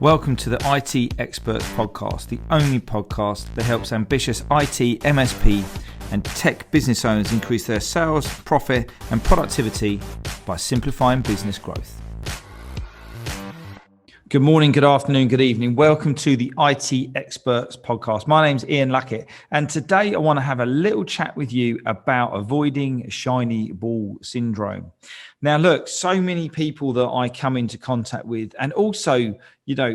Welcome to the IT Experts Podcast, the only podcast that helps ambitious IT, MSP and tech business owners increase their sales, profit and productivity by simplifying business growth. Good morning, good afternoon, good evening. Welcome to the IT Experts Podcast. My name's Ian Luckett, and today I want to have a little chat with you about avoiding shiny ball syndrome. Now, look, so many people that I come into contact with, and also,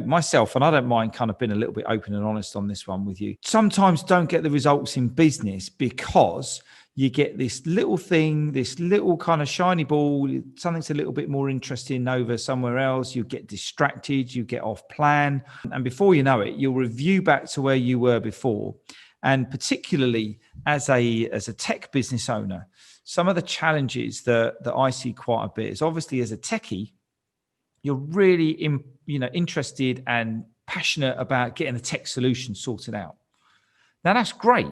myself, and I don't mind kind of being a little bit open and honest on this one with you, sometimes don't get the results in business because you get this little thing, this little kind of shiny ball, something's a little bit more interesting over somewhere else. You get distracted, you get off plan. And before you know it, you'll review back to where you were before. And particularly as a tech business owner, some of the challenges that I see quite a bit is obviously as a techie, you're really interested and passionate about getting a tech solution sorted out. Now that's great.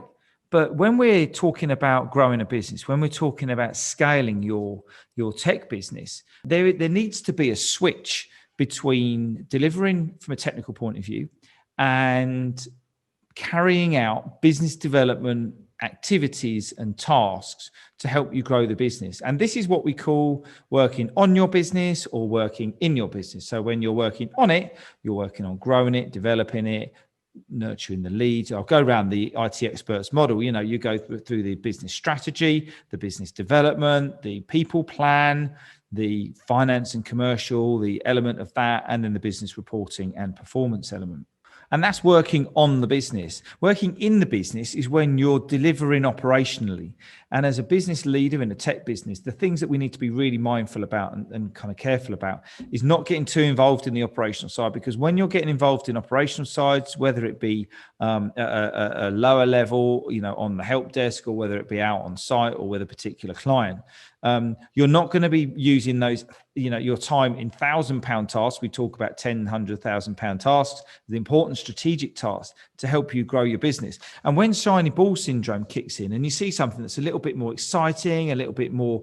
But when we're talking about growing a business, when we're talking about scaling your tech business, there needs to be a switch between delivering from a technical point of view and carrying out business development activities and tasks to help you grow the business. And this is what we call working on your business or working in your business. So when you're working on it, you're working on growing it, developing it, nurturing the leads. I'll go around the IT experts model. You go through the business strategy, the business development, the people plan, the finance and commercial, the element of that, and then the business reporting and performance element. And that's working on the business. Working in the business is when you're delivering operationally. And as a business leader in a tech business, the things that we need to be really mindful about and kind of careful about is not getting too involved in the operational side, because when you're getting involved in operational sides, whether it be a lower level, on the help desk, or whether it be out on site or with a particular client, you're not going to be using those, your time in £1,000 tasks. We talk about 10, £100,000 tasks, the important strategic tasks to help you grow your business. And when shiny ball syndrome kicks in and you see something that's a little bit more exciting, a little bit more,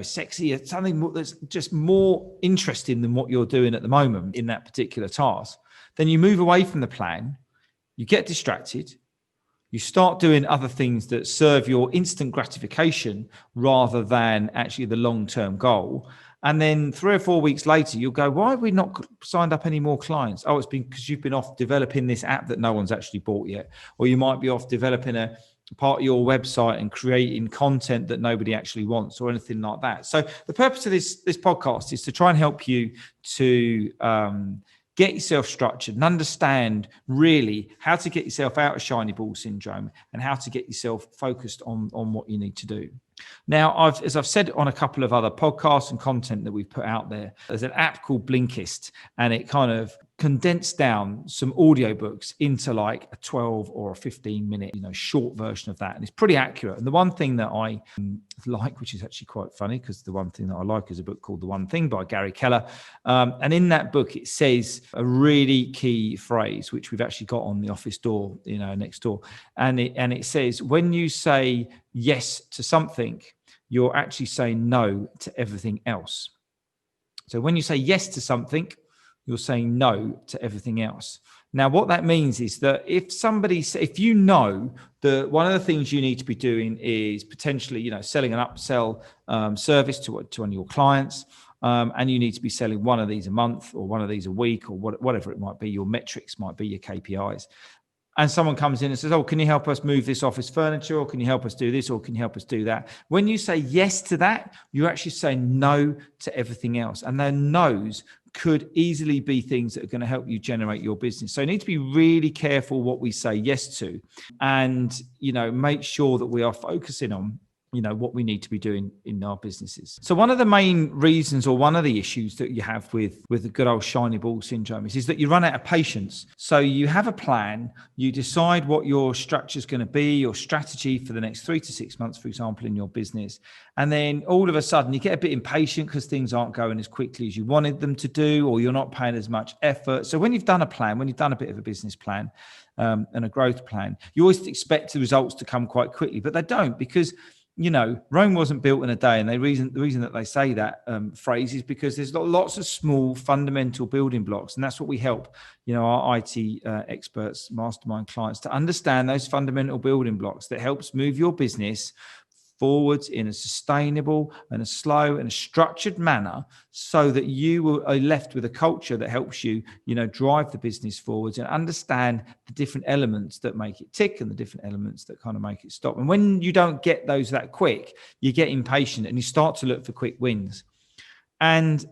sexy, something that's just more interesting than what you're doing at the moment in that particular task, then you move away from the plan, you get distracted, you start doing other things that serve your instant gratification rather than actually the long-term goal. And then 3 or 4 weeks later, you'll go, why have we not signed up any more clients? Oh, it's been because you've been off developing this app that no one's actually bought yet. Or you might be off developing a part of your website and creating content that nobody actually wants or anything like that. So the purpose of this podcast is to try and help you to get yourself structured and understand really how to get yourself out of shiny ball syndrome and how to get yourself focused on what you need to do. Now, as I've said on a couple of other podcasts and content that we've put out there's an app called Blinkist, and it kind of condensed down some audiobooks into like a 12 or a 15-minute, short version of that. And it's pretty accurate. And the one thing that I like, which is actually quite funny, because the one thing that I like is a book called The One Thing by Gary Keller. And in that book, it says a really key phrase, which we've actually got on the office door, next door. And it says, when you say yes to something, you're actually saying no to everything else. So when you say yes to something, you're saying no to everything else. Now, what that means is that if you know that one of the things you need to be doing is potentially, selling an upsell service to one of your clients, and you need to be selling one of these a month or one of these a week or whatever it might be, your metrics might be your KPIs. And someone comes in and says, oh, can you help us move this office furniture? Or can you help us do this? Or can you help us do that? When you say yes to that, you're actually saying no to everything else. And their no's could easily be things that are going to help you generate your business. So you need to be really careful what we say yes to, and, make sure that we are focusing on what we need to be doing in our businesses. So one of the main reasons, or one of the issues that you have with the good old shiny ball syndrome is that you run out of patience. So you have a plan, you decide what your structure is going to be, your strategy for the next 3 to 6 months, for example, in your business. And then all of a sudden you get a bit impatient because things aren't going as quickly as you wanted them to do, or you're not paying as much effort. So when you've done a plan, when you've done a bit of a business plan and a growth plan, you always expect the results to come quite quickly, but they don't, because Rome wasn't built in a day, and the reason that they say that phrase is because there's lots of small fundamental building blocks, and that's what we help our IT experts, mastermind clients, to understand those fundamental building blocks that helps move your business forwards in a sustainable and a slow and a structured manner, so that you are left with a culture that helps you, drive the business forwards and understand the different elements that make it tick and the different elements that kind of make it stop. And when you don't get those that quick, you get impatient and you start to look for quick wins. And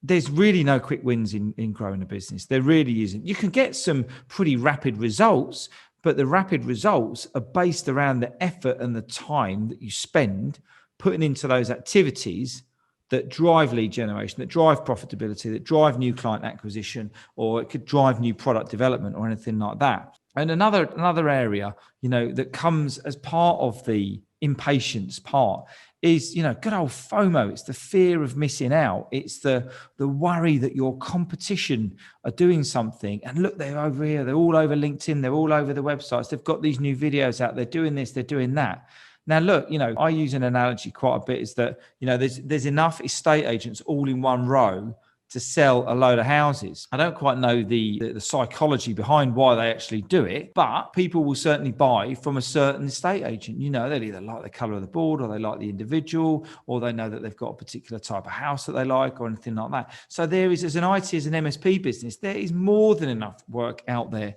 there's really no quick wins in growing a business. There really isn't. You can get some pretty rapid results, but the rapid results are based around the effort and the time that you spend putting into those activities that drive lead generation, that drive profitability, that drive new client acquisition, or it could drive new product development or anything like that. And another area, that comes as part of the impatience part is, good old FOMO. It's the fear of missing out. It's the worry that your competition are doing something. And look, they're over here. They're all over LinkedIn. They're all over the websites. They've got these new videos out. They're doing this. They're doing that. Now, look, I use an analogy quite a bit is that, there's enough estate agents all in one row to sell a load of houses. I don't quite know the psychology behind why they actually do it, but people will certainly buy from a certain estate agent. They'll either like the color of the board, or they like the individual, or they know that they've got a particular type of house that they like, or anything like that. So there is, as an IT, as an MSP business, there is more than enough work out there,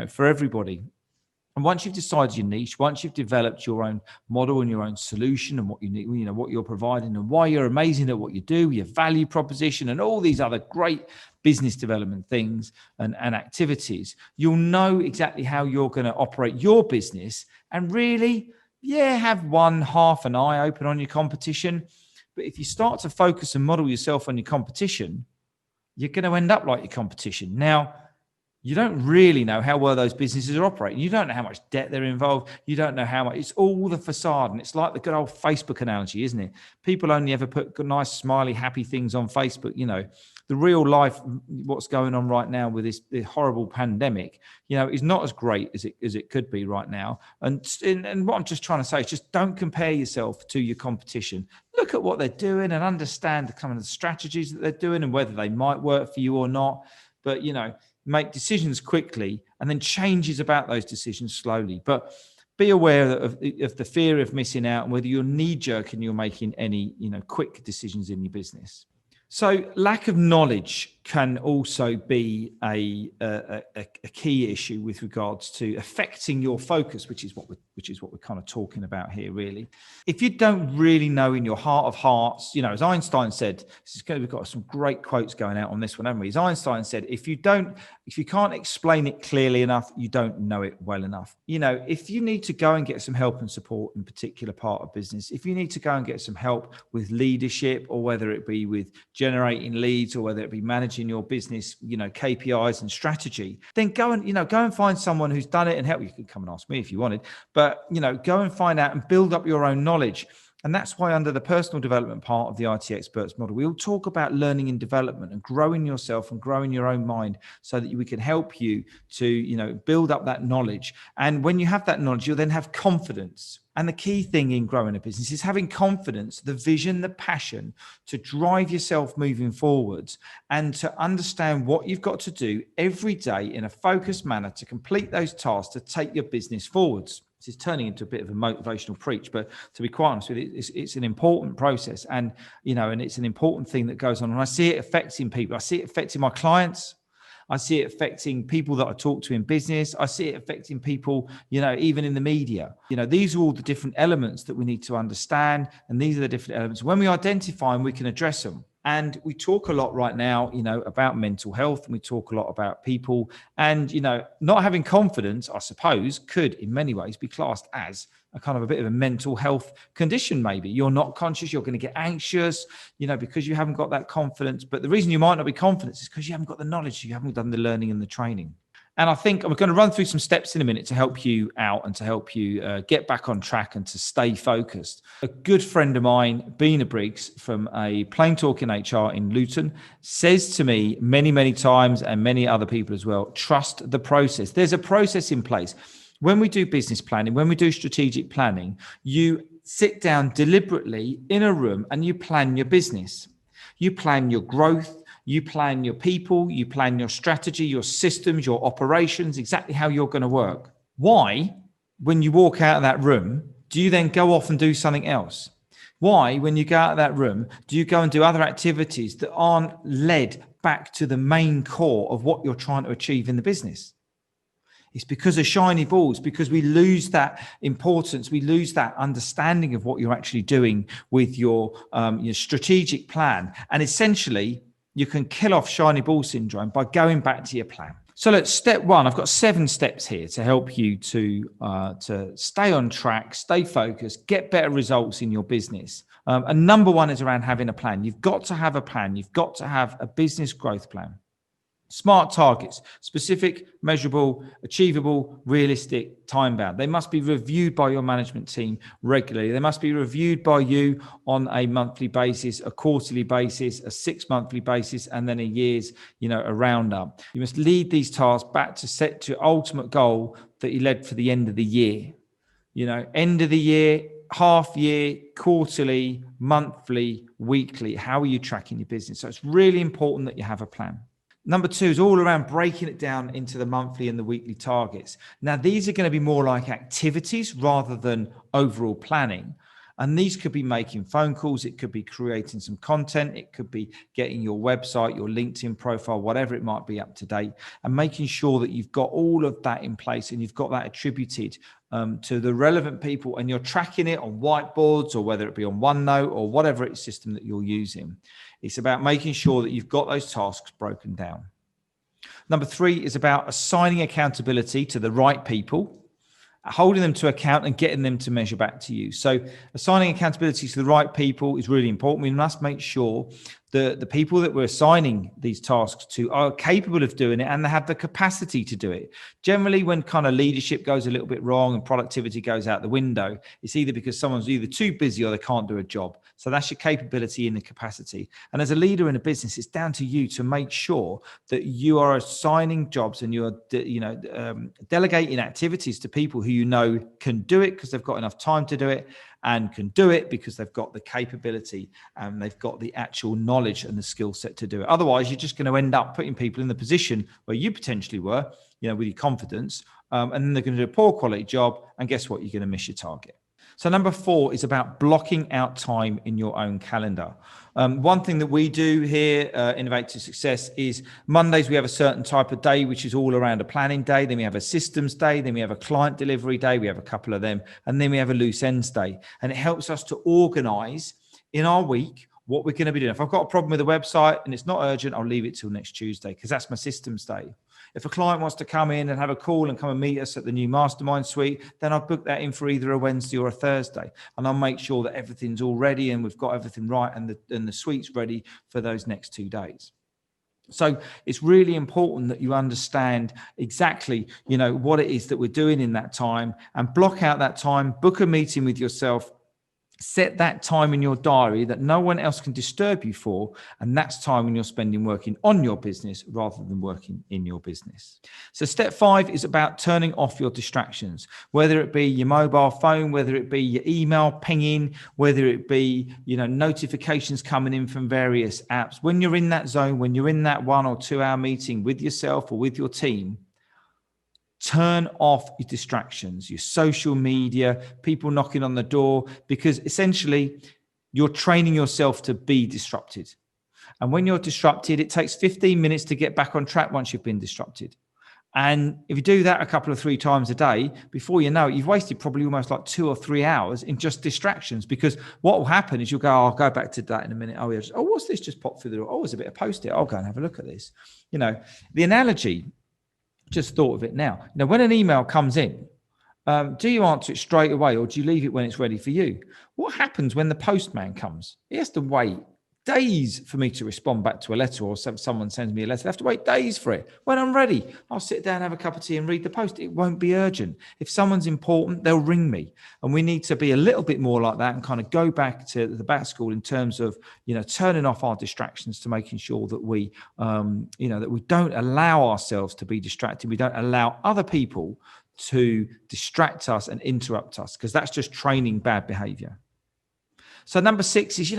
for everybody. And once you've decided your niche, once you've developed your own model and your own solution and what you need, what you're providing and why you're amazing at what you do, your value proposition and all these other great business development things and activities, you'll know exactly how you're going to operate your business and really, have half an eye open on your competition. But if you start to focus and model yourself on your competition, you're going to end up like your competition. Now, you don't really know how well those businesses are operating. You don't know how much debt they're involved. You don't know how much. It's all the facade. And it's like the good old Facebook analogy, isn't it? People only ever put nice, smiley, happy things on Facebook. The real life, what's going on right now with this horrible pandemic, is not as great as it could be right now. And what I'm just trying to say is just don't compare yourself to your competition. Look at what they're doing and understand the kind of strategies that they're doing and whether they might work for you or not. But, make decisions quickly and then changes about those decisions slowly. But be aware of the fear of missing out and whether you're knee-jerk and you're making any, quick decisions in your business. So lack of knowledge can also be a key issue with regards to affecting your focus, which is what we're kind of talking about here, really. If you don't really know in your heart of hearts, as Einstein said, we've got some great quotes going out on this one, haven't we? As Einstein said, if you can't explain it clearly enough, you don't know it well enough. If you need to go and get some help and support in a particular part of business, if you need to go and get some help with leadership, or whether it be with generating leads, or whether it be managing your business, KPIs and strategy, then go and find someone who's done it and help. You could come and ask me if you wanted, but go and find out and build up your own knowledge. And that's why under the personal development part of the IT Experts model, we'll talk about learning and development and growing yourself and growing your own mind so that we can help you to, build up that knowledge. And when you have that knowledge, you'll then have confidence. And the key thing in growing a business is having confidence, the vision, the passion to drive yourself moving forwards and to understand what you've got to do every day in a focused manner to complete those tasks to take your business forwards. This is turning into a bit of a motivational preach, but to be quite honest with you, it's an important process, and and it's an important thing that goes on. And I see it affecting people. I see it affecting my clients. I see it affecting people that I talk to in business. I see it affecting people, even in the media. These are all the different elements that we need to understand, and these are the different elements. When we identify them, we can address them. And we talk a lot right now, about mental health, and we talk a lot about people, and, not having confidence, I suppose, could in many ways be classed as a kind of a bit of a mental health condition. Maybe you're not conscious, you're going to get anxious, because you haven't got that confidence. But the reason you might not be confident is because you haven't got the knowledge, you haven't done the learning and the training. And I think I'm going to run through some steps in a minute to help you out and to help you get back on track and to stay focused. A good friend of mine, Bina Briggs from a Plain Talking HR in Luton, says to me many, many times, and many other people as well, trust the process. There's a process in place. When we do business planning, when we do strategic planning, you sit down deliberately in a room and you plan your business. You plan your growth, you plan your people, you plan your strategy, your systems, your operations, exactly how you're going to work. Why, when you walk out of that room, do you then go off and do something else? Why, when you go out of that room, do you go and do other activities that aren't led back to the main core of what you're trying to achieve in the business? It's because of shiny balls, because we lose that importance. We lose that understanding of what you're actually doing with your strategic plan. And essentially, you can kill off shiny ball syndrome by going back to your plan. So let's step one. I've got 7 steps here to help you to stay on track, stay focused, get better results in your business. And number 1 is around having a plan. You've got to have a plan. You've got to have a business growth plan. Smart targets, specific, measurable, achievable, realistic, time-bound. They must be reviewed by your management team regularly. They must be reviewed by you on a monthly basis, a quarterly basis, a 6-monthly basis, and then a year's, a roundup. You must lead these tasks back to set to ultimate goal that you led for the end of the year. End of the year, half year, quarterly, monthly, weekly. How are you tracking your business? So it's really important that you have a plan. Number 2 is all around breaking it down into the monthly and the weekly targets. Now, these are going to be more like activities rather than overall planning. And these could be making phone calls. It could be creating some content. It could be getting your website, your LinkedIn profile, whatever it might be, up to date, and making sure that you've got all of that in place and you've got that attributed to the relevant people, and you're tracking it on whiteboards, or whether it be on OneNote or whatever it's system that you're using. It's about making sure that you've got those tasks broken down. Number 3 is about assigning accountability to the right people, holding them to account and getting them to measure back to you. So assigning accountability to the right people is really important. We must make sure that the people that we're assigning these tasks to are capable of doing it and they have the capacity to do it. Generally, when kind of leadership goes a little bit wrong and productivity goes out the window, it's either because someone's either too busy or they can't do a job. So that's your capability and the capacity. And as a leader in a business, it's down to you to make sure that you are assigning jobs and you're delegating activities to people who can do it because they've got enough time to do it, and can do it because they've got the capability and they've got the actual knowledge and the skill set to do it. Otherwise, you're just going to end up putting people in the position where you potentially were, with your confidence, and then they're going to do a poor quality job. And guess what? You're going to miss your target. So number 4 is about blocking out time in your own calendar. One thing that we do here, Innovate to Success, is Mondays we have a certain type of day, which is all around a planning day. Then we have a systems day. Then we have a client delivery day. We have a couple of them. And then we have a loose ends day. And it helps us to organize in our week what we're going to be doing. If I've got a problem with the website and it's not urgent, I'll leave it till next Tuesday because that's my systems day. If a client wants to come in and have a call and come and meet us at the new mastermind suite, then I'll book that in for either a Wednesday or a Thursday. And I'll make sure that everything's all ready and we've got everything right and the suite's ready for those next 2 days. So it's really important that you understand exactly, what it is that we're doing in that time, and block out that time, book a meeting with yourself. Set that time in your diary that no one else can disturb you for, and that's time when you're spending working on your business rather than working in your business. So step 5 is about turning off your distractions, whether it be your mobile phone, whether it be your email pinging, whether it be, notifications coming in from various apps. When you're in that zone, when you're in that 1 or 2 hour meeting with yourself or with your team, turn off your distractions, your social media, people knocking on the door, because essentially you're training yourself to be disrupted. And when you're disrupted, it takes 15 minutes to get back on track once you've been disrupted. And if you do that a couple of 3 times a day, before you know it, you've wasted probably almost like 2 or 3 hours in just distractions, because what will happen is you'll go, I'll go back to that in a minute. Oh, yeah, what's this just popped through the door? Oh, there's a bit of Post-it. I'll go and have a look at this. The analogy, just thought of it now. Now, when an email comes in, do you answer it straight away or do you leave it when it's ready for you? What happens when the postman comes? He has to wait days for me to respond back to a letter, or someone sends me a letter. I have to wait days for it. When I'm ready, I'll sit down, have a cup of tea and read the post. It won't be urgent. If someone's important, they'll ring me. And we need to be a little bit more like that and kind of go back to the back school in terms of, turning off our distractions to making sure that we, that we don't allow ourselves to be distracted. We don't allow other people to distract us and interrupt us, because that's just training bad behavior. So number 6 is,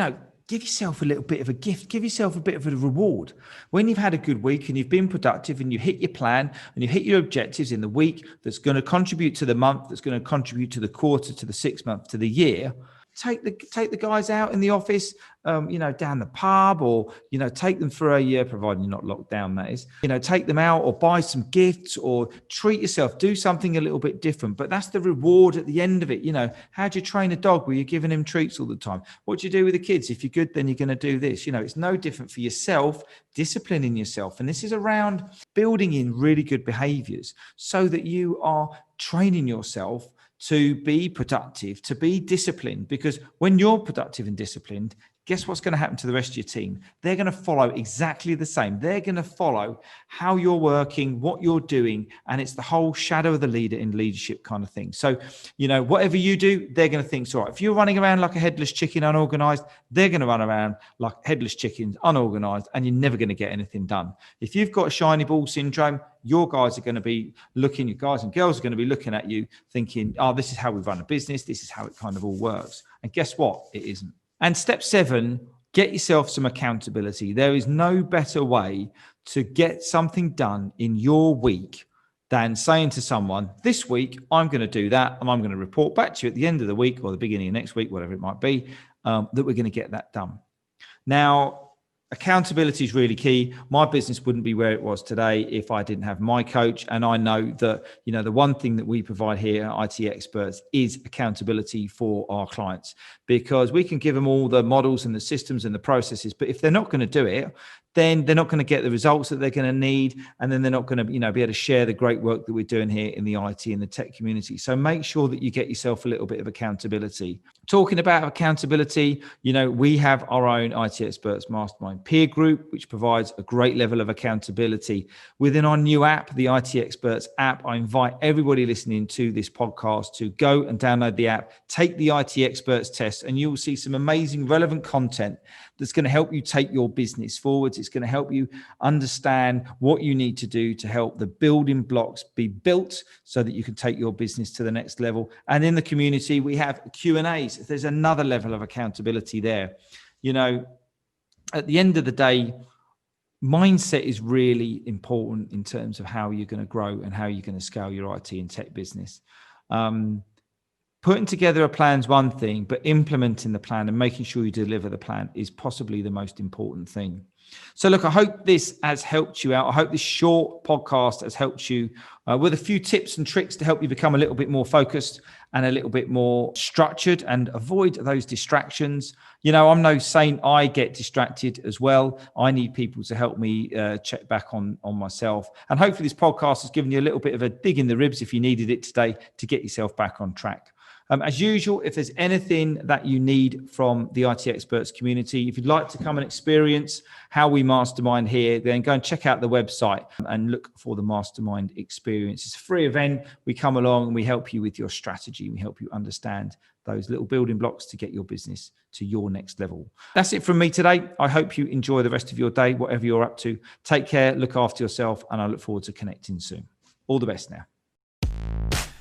give yourself a little bit of a gift. Give yourself a bit of a reward. When you've had a good week and you've been productive and you hit your plan and you hit your objectives in the week that's going to contribute to the month, that's going to contribute to the quarter, to the 6 month, to the year, take the guys out in the office, down the pub, or, take them for a year, providing you're not locked down, that is, take them out or buy some gifts or treat yourself, do something a little bit different. But that's the reward at the end of it. How do you train a dog? Were you giving him treats all the time? What do you do with the kids? If you're good, then you're going to do this. It's no different for yourself, disciplining yourself. And this is around building in really good behaviors so that you are training yourself to be productive, to be disciplined, because when you're productive and disciplined, guess what's going to happen to the rest of your team? They're going to follow exactly the same. They're going to follow how you're working, what you're doing, and it's the whole shadow of the leader in leadership kind of thing. So, whatever you do, they're going to think, so right, if you're running around like a headless chicken, unorganized, they're going to run around like headless chickens, unorganized, and you're never going to get anything done. If you've got a shiny ball syndrome, your guys are going to be looking, your guys and girls are going to be looking at you thinking, oh, this is how we run a business. This is how it kind of all works. And guess what? It isn't. And step 7, get yourself some accountability. There is no better way to get something done in your week than saying to someone, this week, I'm going to do that. And I'm going to report back to you at the end of the week or the beginning of next week, whatever it might be, that we're going to get that done. Now, accountability is really key. My business wouldn't be where it was today if I didn't have my coach. And I know that, the one thing that we provide here at IT Experts is accountability for our clients, because we can give them all the models and the systems and the processes, but if they're not going to do it, then they're not going to get the results that they're going to need. And then they're not going to, be able to share the great work that we're doing here in the IT and the tech community. So make sure that you get yourself a little bit of accountability. Talking about accountability, we have our own IT Experts Mastermind peer group, which provides a great level of accountability. Within our new app, the IT Experts app, I invite everybody listening to this podcast to go and download the app, take the IT Experts test, and you will see some amazing relevant content that's going to help you take your business forwards. It's going to help you understand what you need to do to help the building blocks be built so that you can take your business to the next level. And in the community, we have Q&As. There's another level of accountability there. At the end of the day, mindset is really important in terms of how you're going to grow and how you're going to scale your IT and tech business. Putting together a plan is one thing, but implementing the plan and making sure you deliver the plan is possibly the most important thing. So look, I hope this has helped you out. I hope this short podcast has helped you with a few tips and tricks to help you become a little bit more focused and a little bit more structured and avoid those distractions. I'm no saint. I get distracted as well. I need people to help me check back on myself. And hopefully this podcast has given you a little bit of a dig in the ribs if you needed it today to get yourself back on track. As usual, if there's anything that you need from the IT Experts community, if you'd like to come and experience how we mastermind here, then go and check out the website and look for the mastermind experience. It's a free event. We come along and we help you with your strategy. We help you understand those little building blocks to get your business to your next level. That's it from me today. I hope you enjoy the rest of your day, whatever you're up to. Take care, look after yourself, and I look forward to connecting soon. All the best now.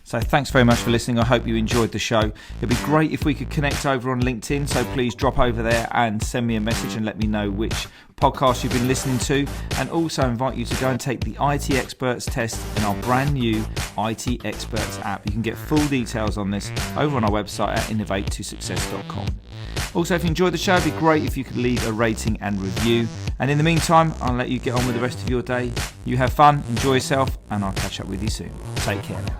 So thanks very much for listening. I hope you enjoyed the show. It'd be great if we could connect over on LinkedIn. So please drop over there and send me a message and let me know which podcast you've been listening to. And also invite you to go and take the IT Experts test in our brand new IT Experts app. You can get full details on this over on our website at innovate2success.com. Also, if you enjoyed the show, it'd be great if you could leave a rating and review. And in the meantime, I'll let you get on with the rest of your day. You have fun, enjoy yourself, and I'll catch up with you soon. Take care now.